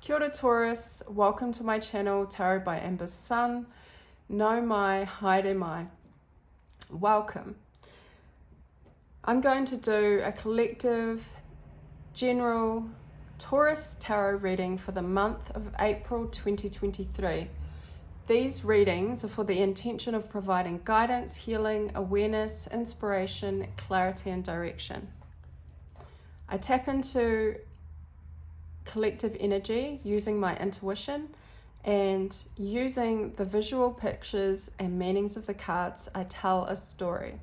Kia ora Taurus, welcome to my channel Tarot by Amber Sun. No mai, haere mai. Welcome. I'm going to do a collective, general Taurus tarot reading for the month of April 2023. These readings are for the intention of providing guidance, healing, awareness, inspiration, clarity, and direction. I tap into collective energy using my intuition and using the visual pictures and meanings of the cards. I tell a story.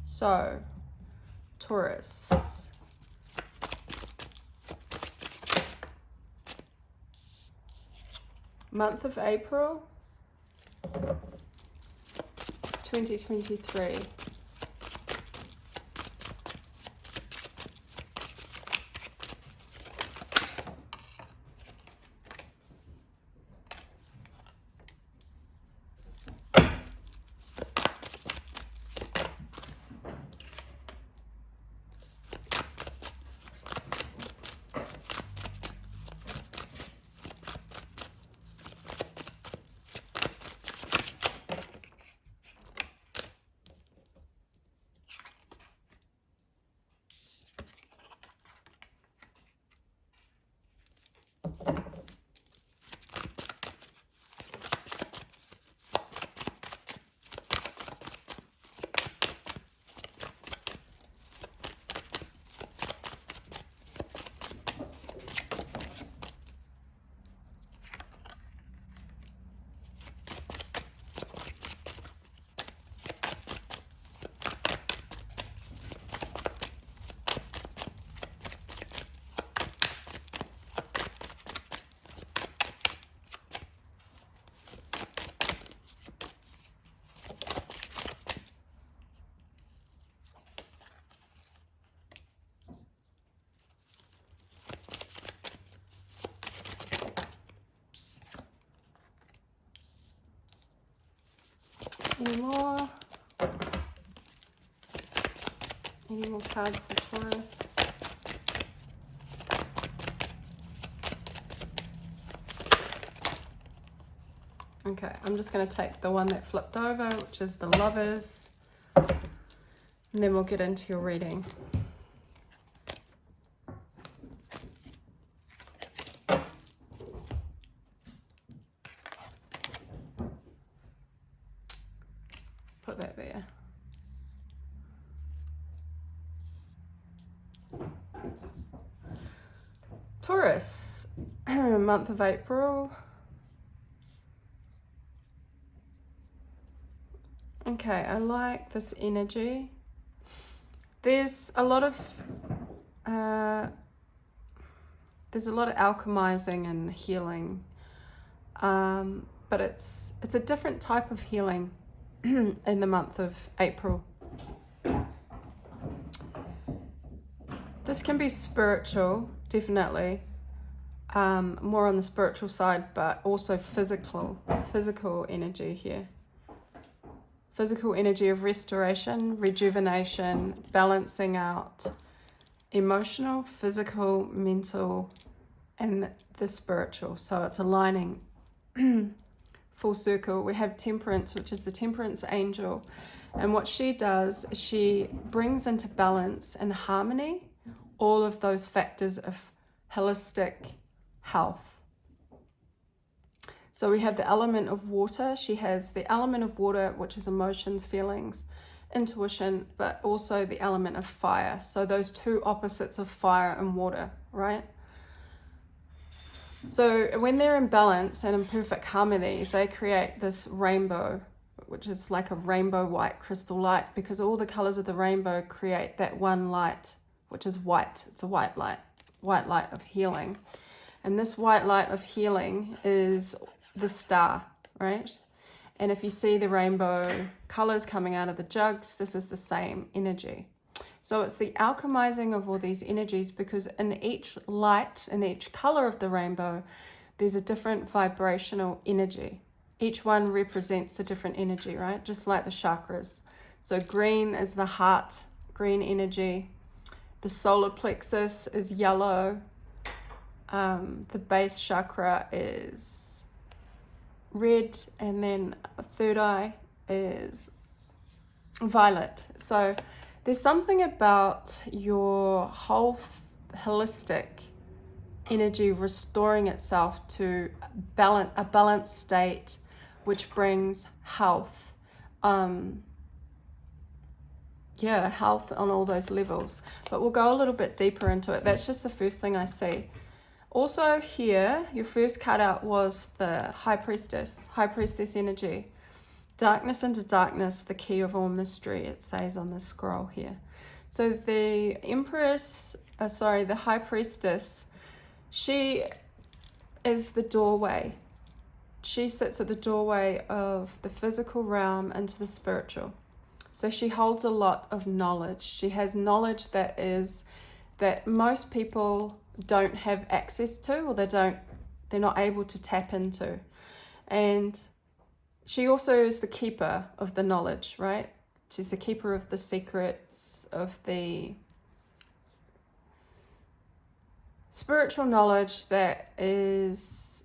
So, Taurus, month of April 2023. Any more cards for Taurus? Okay, I'm just going to take the one that flipped over, which is the Lovers, and then we'll get into your reading. Put that there. Taurus, month of April. Okay, I like this energy. There's a lot of alchemizing and healing, but it's a different type of healing in the month of April. This can be spiritual, definitely, more on the spiritual side, but also physical energy here. Physical energy of restoration, rejuvenation, balancing out emotional, physical, mental, and the spiritual. So it's aligning full circle. We have Temperance, which is the Temperance Angel. And what she does is she brings into balance and harmony all of those factors of holistic health. So we have the element of water. She has the element of water, which is emotions, feelings, intuition, but also the element of fire. So those two opposites of fire and water, right? So when they're in balance and in perfect harmony, they create this rainbow, which is like a rainbow white crystal light, because all the colors of the rainbow create that one light, which is white. It's a white light of healing. And this white light of healing is the star, right? And if you see the rainbow colors coming out of the jugs, this is the same energy. So it's the alchemizing of all these energies, because in each light, in each color of the rainbow, there's a different vibrational energy. Each one represents a different energy, right? Just like the chakras. So green is the heart, green energy. The solar plexus is yellow. The base chakra is red, and then third eye is violet. So there's something about your whole holistic energy restoring itself to a balanced state, which brings health. Health on all those levels. But we'll go a little bit deeper into it. That's just the first thing I see. Also here, your first cutout was the High Priestess energy. Darkness into darkness, the key of all mystery, it says on the scroll here. So the the High Priestess, she is the doorway. She sits at the doorway of the physical realm into the spiritual. So she holds a lot of knowledge. She has knowledge that most people don't have access to, or they're not able to tap into. And she also is the keeper of the knowledge, right? She's the keeper of the secrets, of the spiritual knowledge that is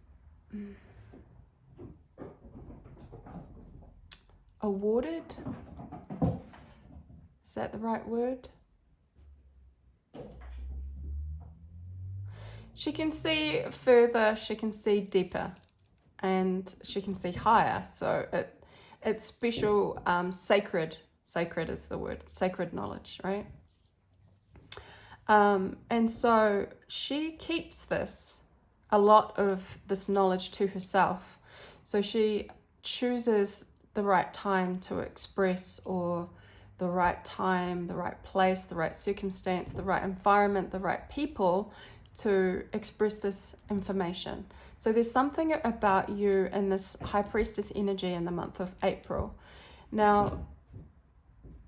awarded. Is that the right word? She can see further, she can see deeper, and she can see higher. So it's special, sacred is the word, sacred knowledge, right? And so she keeps a lot of this knowledge to herself. So she chooses the right time to express, or the right time, the right place, the right circumstance, the right environment, the right people to express this information. So there's something about you in this High Priestess energy in the month of April. Now,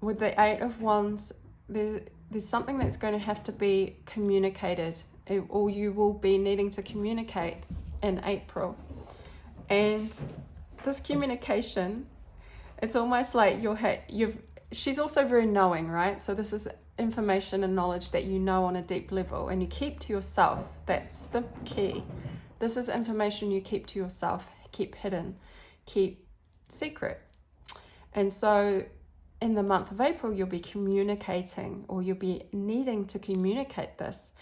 with the Eight of Wands, there's something that's going to have to be communicated, or you will be needing to communicate in April. And this communication, it's almost like she's also very knowing, right? So this is information and knowledge that you know on a deep level, and you keep to yourself. That's the key. This is information you keep to yourself, keep hidden, keep secret. And so in the month of April, you'll be communicating, or you'll be needing to communicate this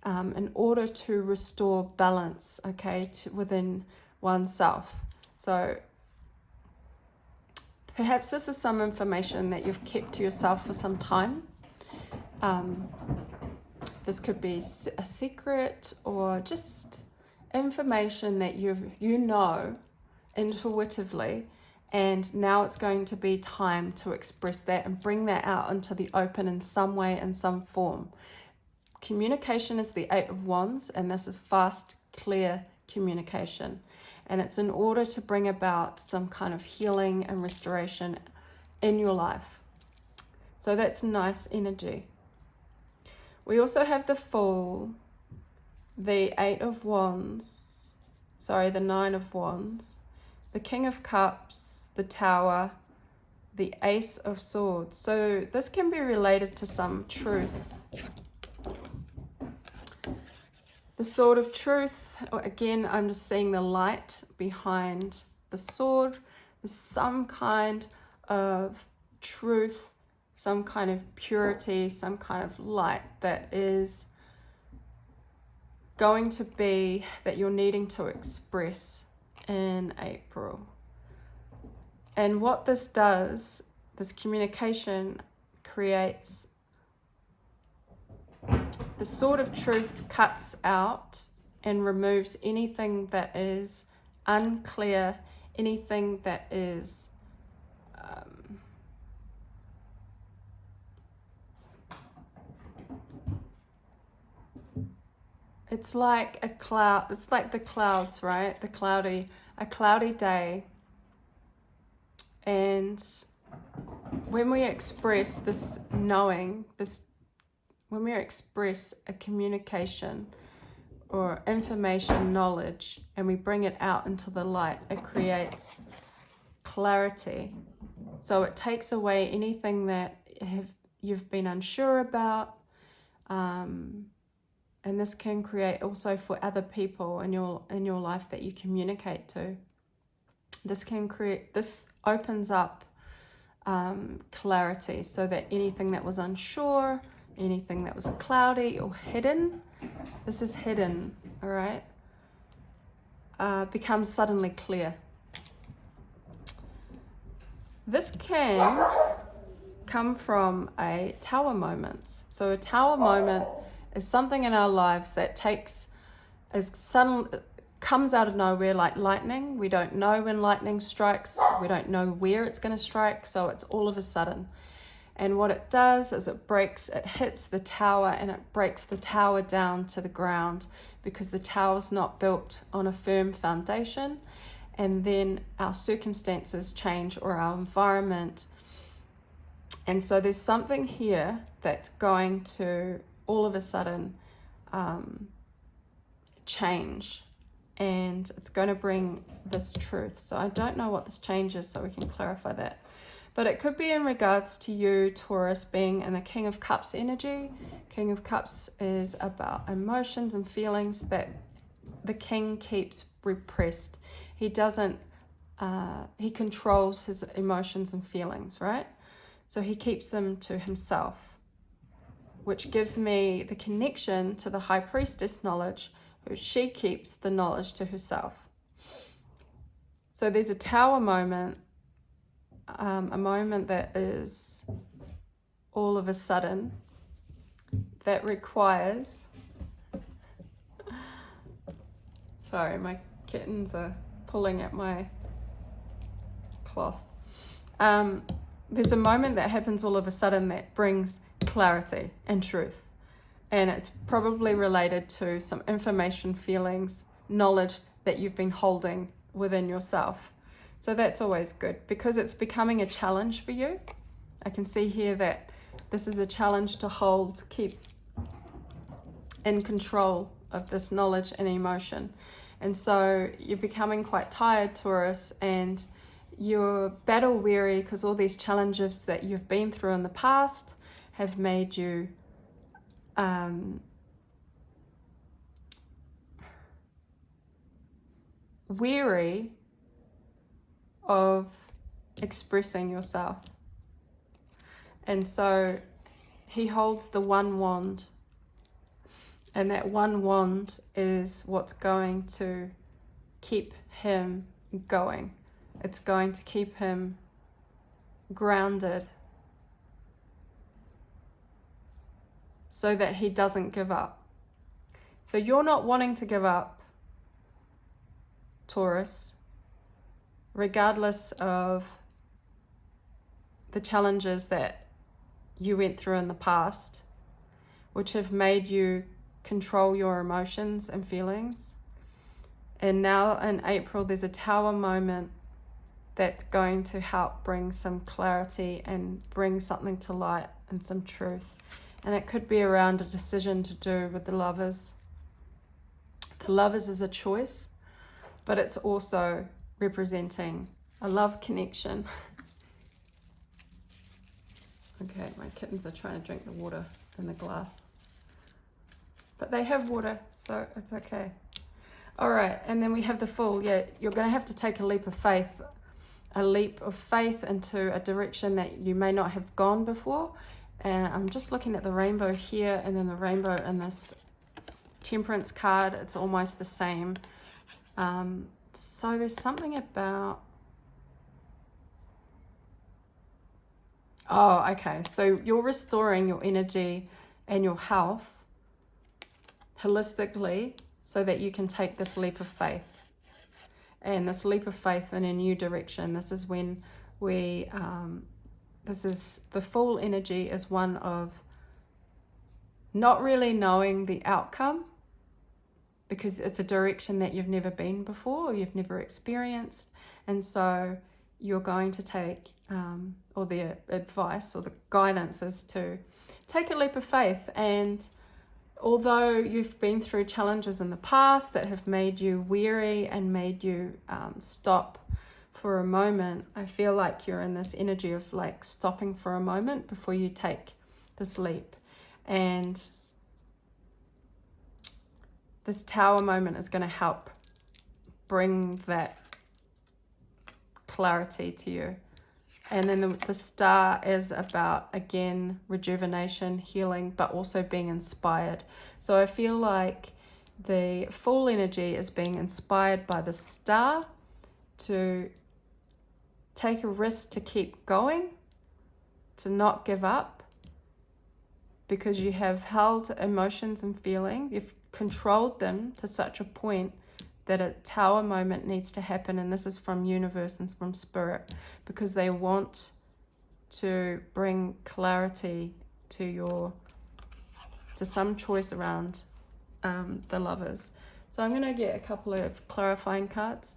in order to restore balance, okay, within oneself. So perhaps this is some information that you've kept to yourself for some time. This could be a secret, or just information that you know intuitively, and now it's going to be time to express that and bring that out into the open in some way, in some form. Communication is the Eight of Wands, and this is fast, clear communication. And it's in order to bring about some kind of healing and restoration in your life. So that's nice energy. We also have the Fool, the Eight of Wands, the Nine of Wands, the King of Cups, the Tower, the Ace of Swords. So this can be related to some truth. The Sword of Truth, again, I'm just seeing the light behind the sword. There's some kind of truth, some kind of purity, some kind of light that is going to be, that you're needing to express in April. And what this does, this communication creates, the Sword of Truth cuts out and removes anything that is unclear, anything that is it's like a cloud, it's like the clouds, right? A cloudy day. And when we express this knowing, when we express a communication or information, knowledge, and we bring it out into the light, it creates clarity. So it takes away anything that you've been unsure about, And this can create also for other people in your life that you communicate to. This opens up clarity, so that anything that was unsure, anything that was cloudy or hidden, this is hidden, all right, becomes suddenly clear. This can come from a tower moment. So a tower moment is something in our lives that comes out of nowhere like lightning. We don't know when lightning strikes. We don't know where it's going to strike. So it's all of a sudden. And what it does is it hits the tower, and it breaks the tower down to the ground, because the tower's not built on a firm foundation. And then our circumstances change, or our environment. And so there's something here that's going to all of a sudden change, and it's going to bring this truth. So I don't know what this change is, so we can clarify that. But it could be in regards to you, Taurus, being in the King of Cups energy. King of Cups is about emotions and feelings that the king keeps repressed. He doesn't, he controls his emotions and feelings, right? So he keeps them to himself, which gives me the connection to the High Priestess knowledge, who she keeps the knowledge to herself. So there's a tower moment, a moment that is all of a sudden, that requires, sorry, my kittens are pulling at my cloth. There's a moment that happens all of a sudden that brings clarity and truth. And it's probably related to some information, feelings, knowledge that you've been holding within yourself. So that's always good, because it's becoming a challenge for you. I can see here that this is a challenge to keep in control of this knowledge and emotion. And so you're becoming quite tired, Taurus, and you're battle weary, because all these challenges that you've been through in the past have made you weary of expressing yourself. And so he holds the one wand, and that one wand is what's going to keep him going. It's going to keep him grounded, so that he doesn't give up. So you're not wanting to give up, Taurus, regardless of the challenges that you went through in the past, which have made you control your emotions and feelings. And now in April, there's a tower moment that's going to help bring some clarity and bring something to light and some truth. And it could be around a decision to do with the Lovers. The Lovers is a choice, but it's also representing a love connection. Okay, my kittens are trying to drink the water in the glass. But they have water, so it's okay. All right, and then we have the Fool. Yeah, you're going to have to take a leap of faith. A leap of faith into a direction that you may not have gone before. And I'm just looking at the rainbow here, and then the rainbow in this Temperance card. It's almost the same. So there's something about... Oh, okay. So you're restoring your energy and your health holistically, so that you can take this leap of faith. And this leap of faith in a new direction. This is when we... this is the Fool energy is one of not really knowing the outcome, because it's a direction that you've never been before, or you've never experienced. And so you're going to take, or the advice or the guidance is to take a leap of faith. And although you've been through challenges in the past that have made you weary and made you stop for a moment, I feel like you're in this energy of like stopping for a moment before you take this leap. And this Tower moment is going to help bring that clarity to you. And then the Star is about, again, rejuvenation, healing, but also being inspired. So I feel like the Fool energy is being inspired by the Star to take a risk, to keep going, to not give up, because you have held emotions and feelings, you've controlled them to such a point that a Tower moment needs to happen. And this is from universe and from spirit, because they want to bring clarity to some choice around the Lovers. So I'm going to get a couple of clarifying cards.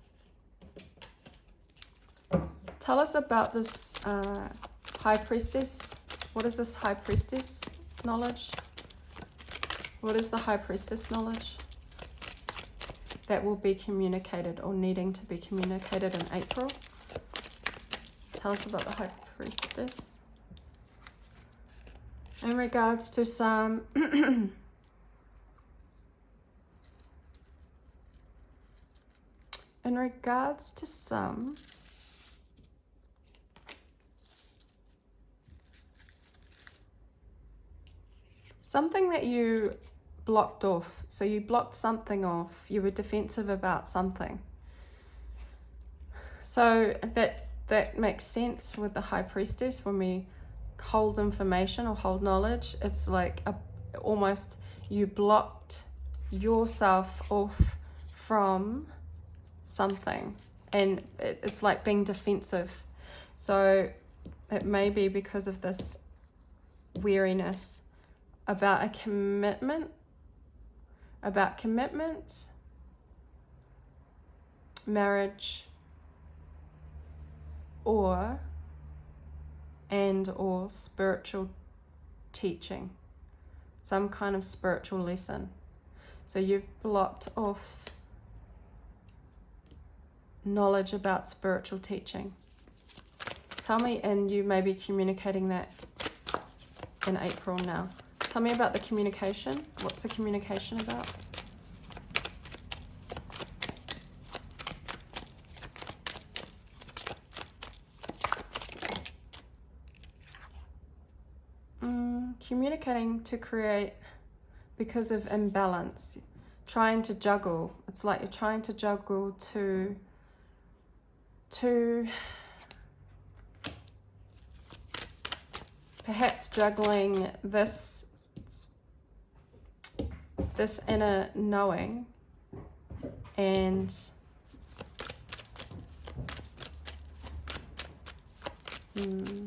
Tell us about this High Priestess. What is this High Priestess knowledge? What is the High Priestess knowledge that will be communicated or needing to be communicated in April? Tell us about the High Priestess. In regards to some something that you blocked off. So you blocked something off. You were defensive about something. So that makes sense with the High Priestess. When we hold information or hold knowledge, it's like almost you blocked yourself off from something, and it's like being defensive. So it may be because of this weariness about a commitment, marriage, or spiritual teaching, some kind of spiritual lesson. So you've blocked off knowledge about spiritual teaching. Tell me, and you may be communicating that in April now. Tell me about the communication. What's the communication about? Communicating to create because of imbalance. Trying to juggle. It's like you're trying to juggle to perhaps juggling this inner knowing and there's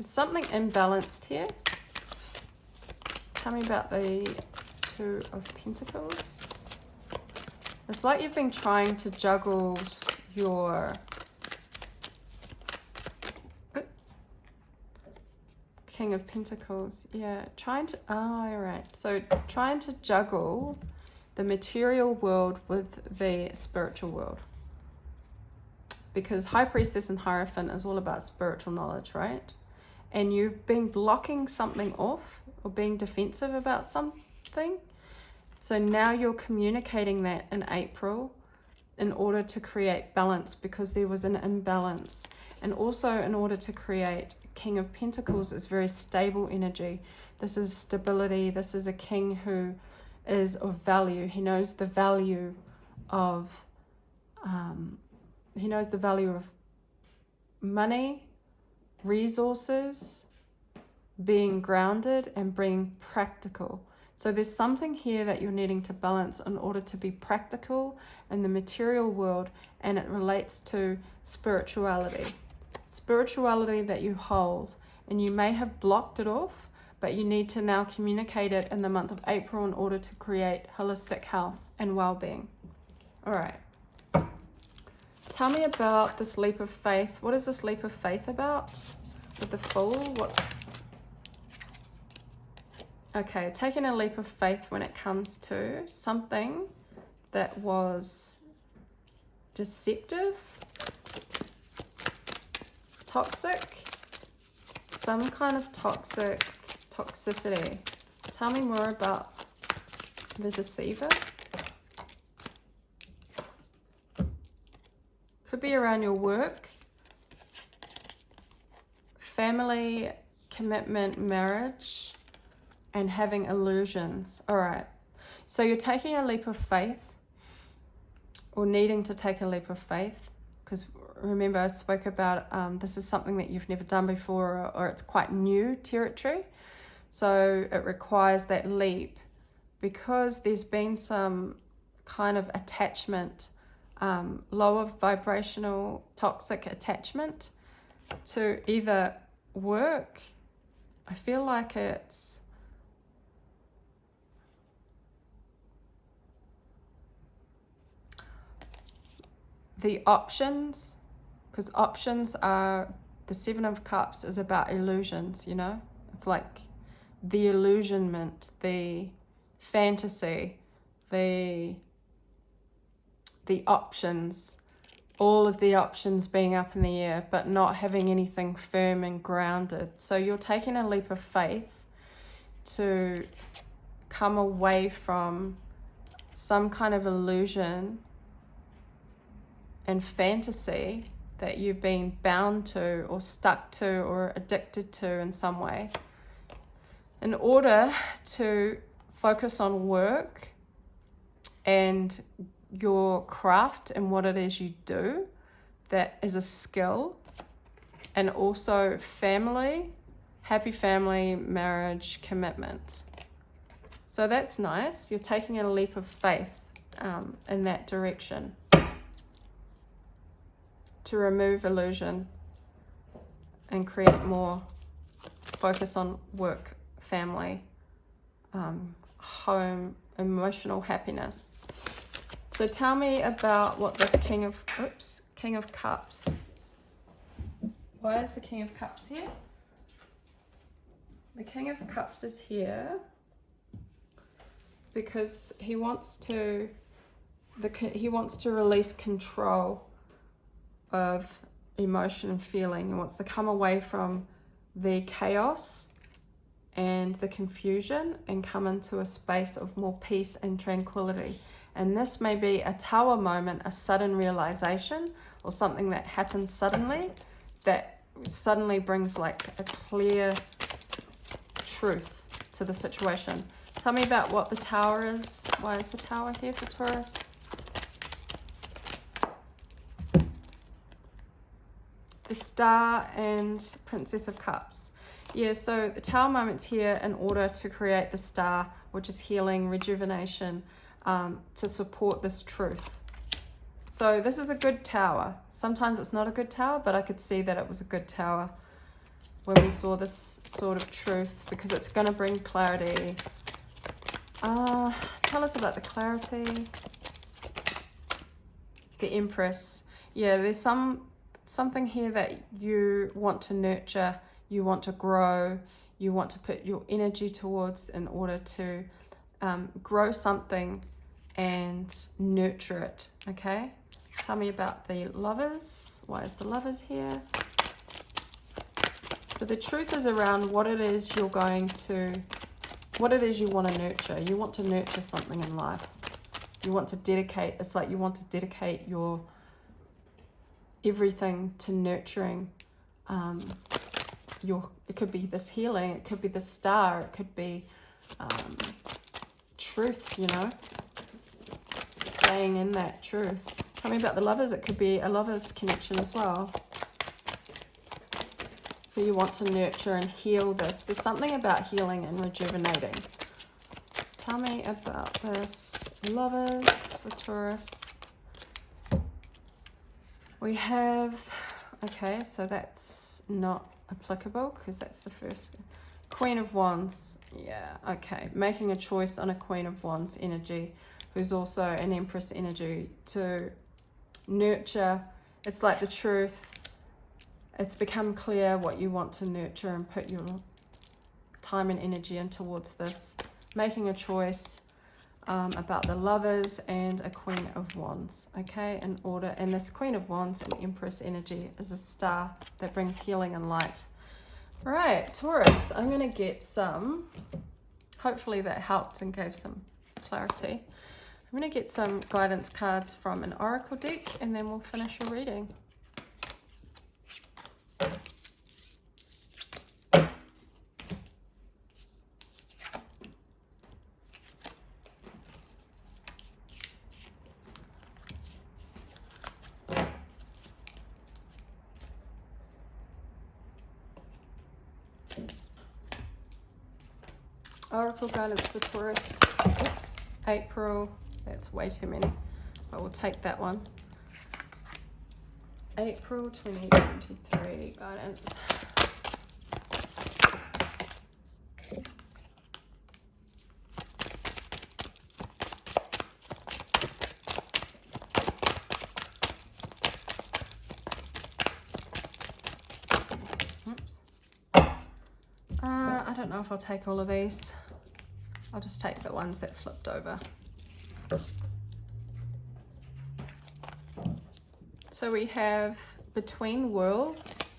something imbalanced here. Tell me about the Two of Pentacles. It's like you've been trying to juggle your King of Pentacles. Yeah, alright. So trying to juggle the material world with the spiritual world. Because High Priestess and Hierophant is all about spiritual knowledge, right? And you've been blocking something off or being defensive about something. So now you're communicating that in April in order to create balance, because there was an imbalance. And also in order to create King of Pentacles is very stable energy. This is stability. This is a king who is of value. He knows the value of money, resources, being grounded, and being practical. So there's something here that you're needing to balance in order to be practical in the material world, and it relates to spirituality that you hold, and you may have blocked it off, but you need to now communicate it in the month of April in order to create holistic health and well-being. All right. Tell me about this leap of faith. What is this leap of faith about with the Fool? Okay, taking a leap of faith when it comes to something that was deceptive, toxic, some kind of toxicity. Tell me more about the Deceiver. Could be around your work, family, commitment, marriage, and having illusions. All right. So you're taking a leap of faith, or needing to take a leap of faith, because remember I spoke about this is something that you've never done before, or it's quite new territory. So it requires that leap because there's been some kind of attachment, lower vibrational toxic attachment to either work. I feel like it's the options, because options are, the Seven of Cups is about illusions, you know? It's like the illusionment, the fantasy, the options, all of the options being up in the air, but not having anything firm and grounded. So you're taking a leap of faith to come away from some kind of illusion and fantasy that you've been bound to or stuck to or addicted to in some way, in order to focus on work and your craft and what it is you do that is a skill, and also family, happy family, marriage, commitment. So that's nice. You're taking a leap of faith in that direction to remove illusion and create more focus on work, family, home, emotional happiness. So tell me about what this King of Cups. Why is the King of Cups here? The King of Cups is here because he wants to release control of emotion and feeling. He wants to come away from the chaos and the confusion and come into a space of more peace and tranquility. And this may be a tower moment, a sudden realization, or something that happens suddenly that suddenly brings like a clear truth to the situation. Tell me about what the Tower is. Why is the Tower here for Taurus? The Star and Princess of Cups. Yeah, so the Tower moment's here in order to create the Star, which is healing, rejuvenation, to support this truth. So this is a good tower. Sometimes it's not a good tower, but I could see that it was a good tower when we saw this sort of truth, because it's going to bring clarity. Tell us about the clarity. The Empress. Yeah, there's something here that you want to nurture, you want to grow, you want to put your energy towards in order to grow something and nurture it. Okay, tell me about the Lovers. Why is the Lovers here? So the truth is around what it is you want to nurture. You want to nurture something in life. You want to dedicate, it's like you want to dedicate your everything to nurturing it could be this healing, it could be the Star, it could be truth, you know, staying in that truth. Tell me about the Lovers. It could be a Lovers connection as well. So you want to nurture and heal this. There's something about healing and rejuvenating. Tell me about this Lovers for Taurus. We have, okay, so that's not applicable because that's the first. Queen of Wands. Yeah, okay. Making a choice on a Queen of Wands energy, who's also an Empress energy, to nurture. It's like the truth. It's become clear what you want to nurture and put your time and energy in towards this. Making a choice about the Lovers and a Queen of Wands, okay, in order. And this Queen of Wands and Empress energy is a star that brings healing and light. Right, Taurus, I'm going to get some, hopefully that helped and gave some clarity. I'm going to get some guidance cards from an oracle deck, and then we'll finish your reading. Oracle guidance for Taurus. Oops. April. That's way too many, but we'll take that one. April 2023 guidance. Oops. I don't know if I'll take all of these. I'll just take the ones that flipped over. So we have between worlds,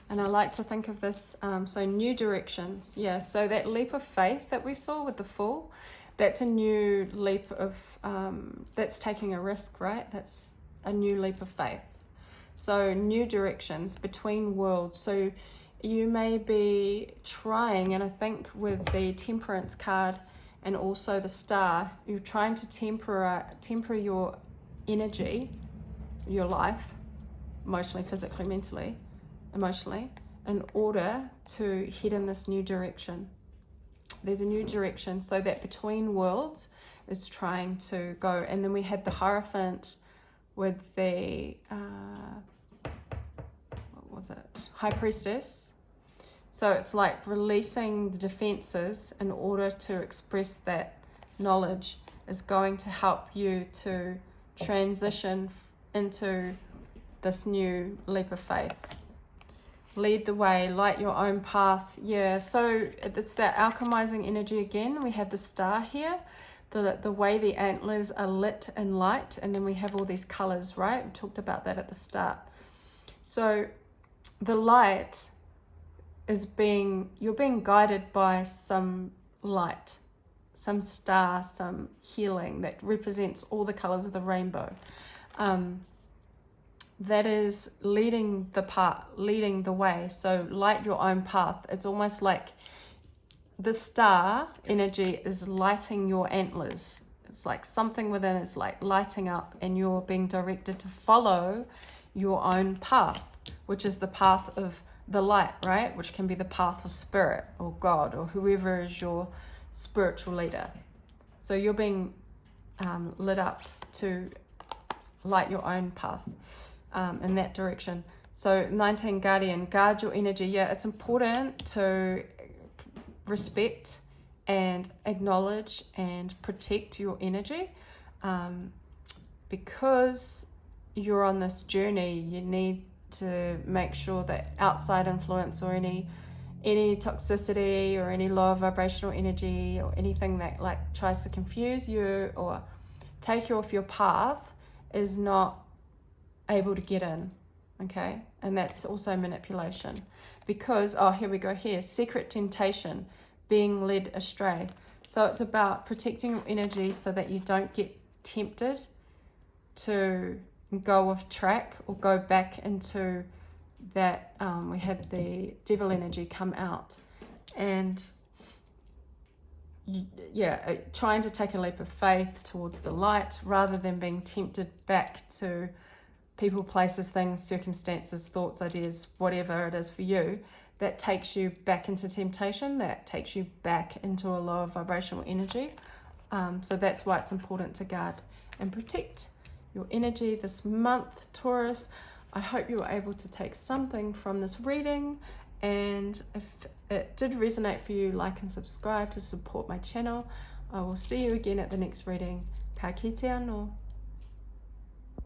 and I like to think of this, so new directions. Yeah, so that leap of faith that we saw with the Fool, that's a new leap of, that's taking a risk, right? That's a new leap of faith. So new directions, between worlds. So you may be trying, and I think with the Temperance card and also the Star, you're trying to temper your energy, your life, emotionally, physically, mentally, emotionally, in order to head in this new direction. There's a new direction, so that between worlds is trying to go. And then we had the Hierophant with the what was it, High Priestess. So it's like releasing the defenses in order to express that knowledge is going to help you to transition into this new leap of faith. Lead the way, light your own path. Yeah, so it's that alchemizing energy again. We have the Star here, the way the antlers are lit in light, and then we have all these colors, right? We talked about that at the start. So the light is you're being guided by some light, some star, some healing that represents all the colors of the rainbow. That is leading the way. So light your own path. It's almost like the star energy is lighting your antlers. It's like something within is like lighting up, and you're being directed to follow your own path, which is the path of the light, right? Which can be the path of spirit or God or whoever is your spiritual leader. So you're being lit up to light your own path in that direction. So 19 Guardian, guard your energy. Yeah, it's important to respect and acknowledge and protect your energy, because you're on this journey. You need to make sure that outside influence or any toxicity or any lower vibrational energy or anything that like tries to confuse you or take you off your path is not able to get in. Okay, and that's also manipulation, because here we go here, secret temptation, being led astray. So it's about protecting your energy so that you don't get tempted to go off track or go back into that. We had the devil energy come out, and trying to take a leap of faith towards the light rather than being tempted back to people, places, things, circumstances, thoughts, ideas, whatever it is for you, that takes you back into temptation, that takes you back into a lower vibrational energy. So that's why it's important to guard and protect your energy this month, Taurus. I hope you were able to take something from this reading, and if it did resonate for you, like and subscribe to support my channel. I will see you again at the next reading. Ka kite anō.